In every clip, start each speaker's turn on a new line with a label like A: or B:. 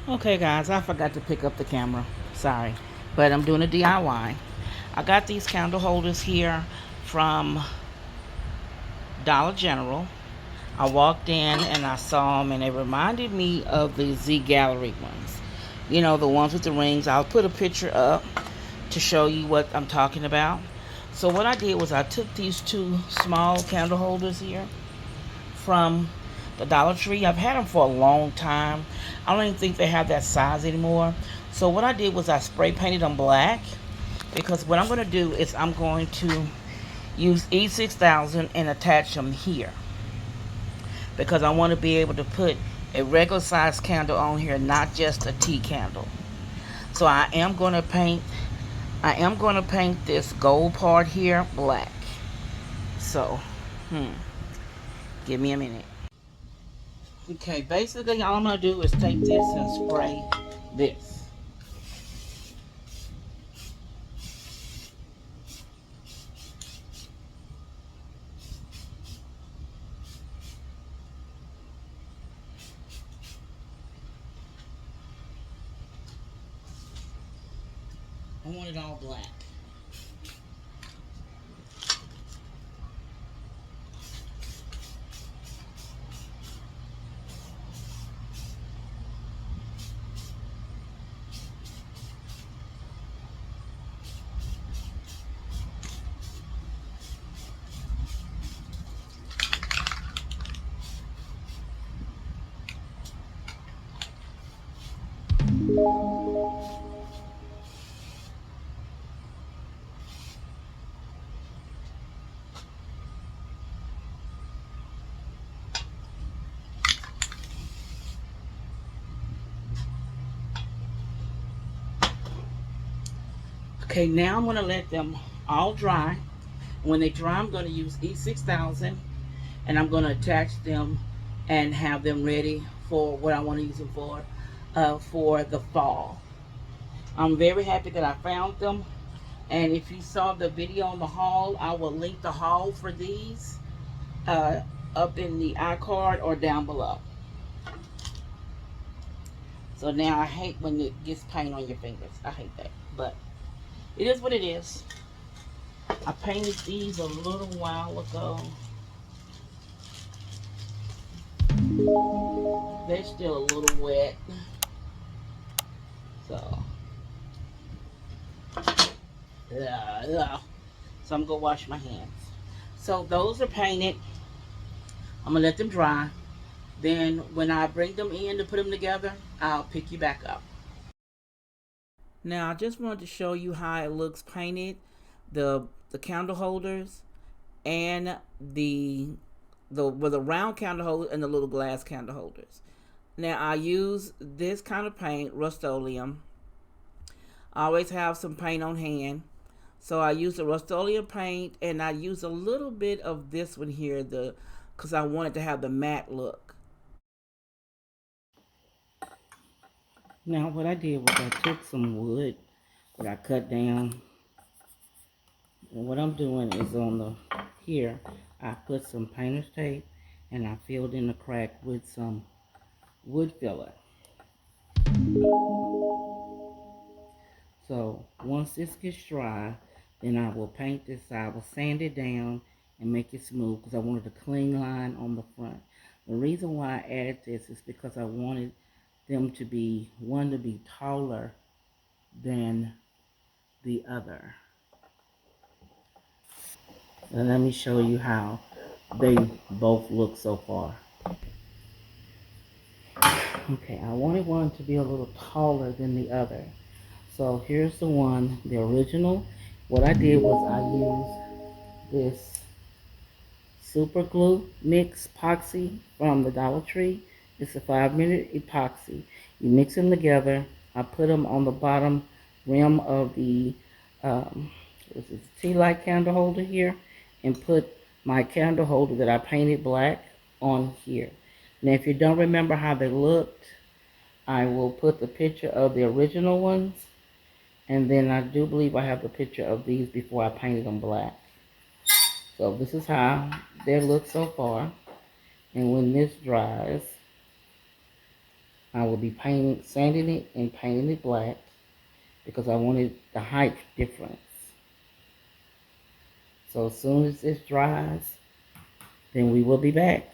A: Okay guys, I forgot to pick up the camera. Sorry. But I'm doing a DIY. I got these candle holders here from Dollar General. I walked in and I saw them and they reminded me of the Z Gallerie ones. You know, the ones with the rings. I'll put a picture up to show you what I'm talking about. So what I did was I took these two small candle holders here from the Dollar Tree. I've had them for a long time. I don't even think they have that size anymore. So what I did was I spray painted them black, because what I'm going to do is I'm going to use E6000 and attach them here, because I want to be able to put a regular size candle on here, not just a tea candle. So I am going to paint this gold part here black. So, give me a minute. Okay, basically all I'm going to do is take this and spray this. I want it all black. Okay, now I'm going to let them all dry. When they dry, I'm going to use E6000 and I'm going to attach them and have them ready for what I want to use them for the fall. I'm very happy that I found them. And if you saw the video on the haul, I will link the haul for these uh, up in the iCard or down below. So now I hate when it gets paint on your fingers. I hate that. But it is what it is. I painted these a little while ago. They're still a little wet. So, yeah. So I'm going to wash my hands. So those are painted. I'm going to let them dry. Then when I bring them in to put them together, I'll pick you back up. Now I just wanted to show you how it looks painted. The candle holders and the with the round candle holder and the little glass candle holders. Now I use this kind of paint, Rust-Oleum. I always have some paint on hand. So I use the Rust-Oleum paint and I use a little bit of this one here, because I wanted to have the matte look. Now what I did was I took some wood that I cut down, and what I'm doing is on the here I put some painter's tape and I filled in the crack with some wood filler. So once this gets dry, then I will paint this side. I will sand it down and make it smooth because I wanted a clean line on the front. The reason why I added this is because I wanted them to be, one to be taller than the other. And let me show you how they both look so far. Okay, I wanted one to be a little taller than the other. So here's the one, the original. What I did was I used this super glue mix epoxy from the Dollar Tree. It's a 5-minute epoxy. You mix them together. I put them on the bottom rim of the this is tea light candle holder here, and put my candle holder that I painted black on here. Now if you don't remember how they looked, I will put the picture of the original ones, and then I do believe I have the picture of these before I painted them black. So this is how they look so far. And when this dries, I will be sanding it and painting it black because I wanted the height difference. So as soon as this dries, then we will be back.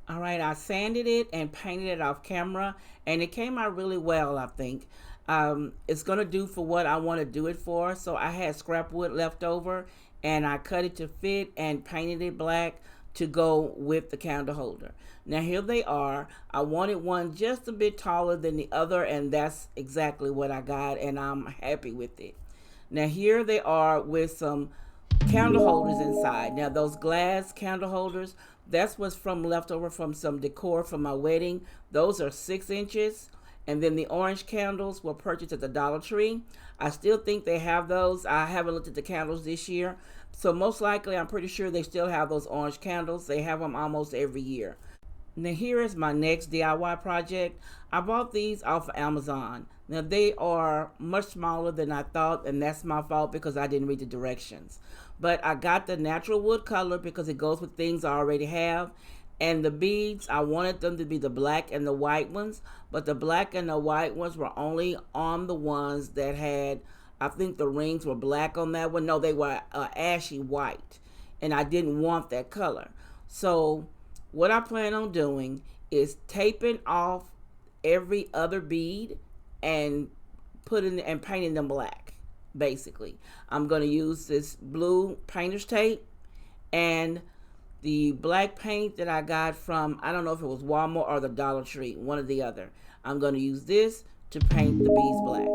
A: All right, I sanded it and painted it off camera, and it came out really well, I think. It's going to do for what I want to do it for. So I had scrap wood left over, and I cut it to fit and painted it black to go with the candle holder. Now here they are. I wanted one just a bit taller than the other, and that's exactly what I got, and I'm happy with it. Now here they are with some candle holders inside. Now those glass candle holders, that's what's from leftover from some decor from my wedding. Those are 6 inches. And then the orange candles were purchased at the Dollar Tree. I still think they have those. I haven't looked at the candles this year. So most likely, I'm pretty sure they still have those orange candles. They have them almost every year. Now here is my next DIY project. I bought these off of Amazon. Now they are much smaller than I thought, and that's my fault because I didn't read the directions. But I got the natural wood color because it goes with things I already have. And the beads, I wanted them to be the black and the white ones, but the black and the white ones were only on the ones that had, I think the rings were black on that one. No, they were ashy white, and I didn't want that color. So what I plan on doing is taping off every other bead and putting and painting them black. Basically, I'm going to use this blue painter's tape and the black paint that I got from, I don't know if it was Walmart or the Dollar Tree, one or the other. I'm going to use this to paint the beads black.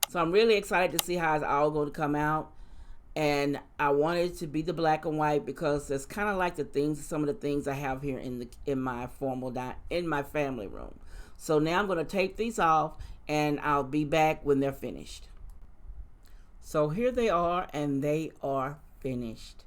A: So I'm really excited to see how it's all going to come out. And I wanted it to be the black and white because it's kind of like some of the things I have here in my family room. So now I'm going to take these off, and I'll be back when they're finished. So here they are, and they are finished.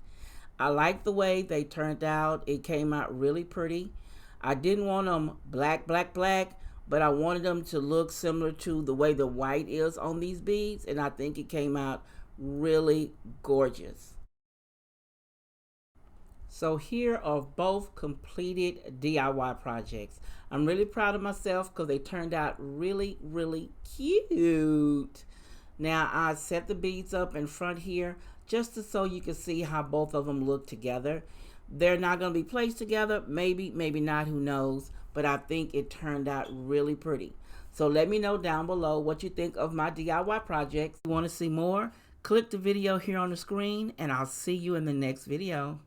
A: I like the way they turned out. It came out really pretty. I didn't want them black, but I wanted them to look similar to the way the white is on these beads, and I think it came out really gorgeous. So here are both completed DIY projects. I'm really proud of myself because they turned out really, really cute. Now I set the beads up in front here just so you can see how both of them look together. They're not going to be placed together. Maybe, maybe not, who knows. But I think it turned out really pretty. So let me know down below what you think of my DIY projects. If you want to see more, click the video here on the screen, and I'll see you in the next video.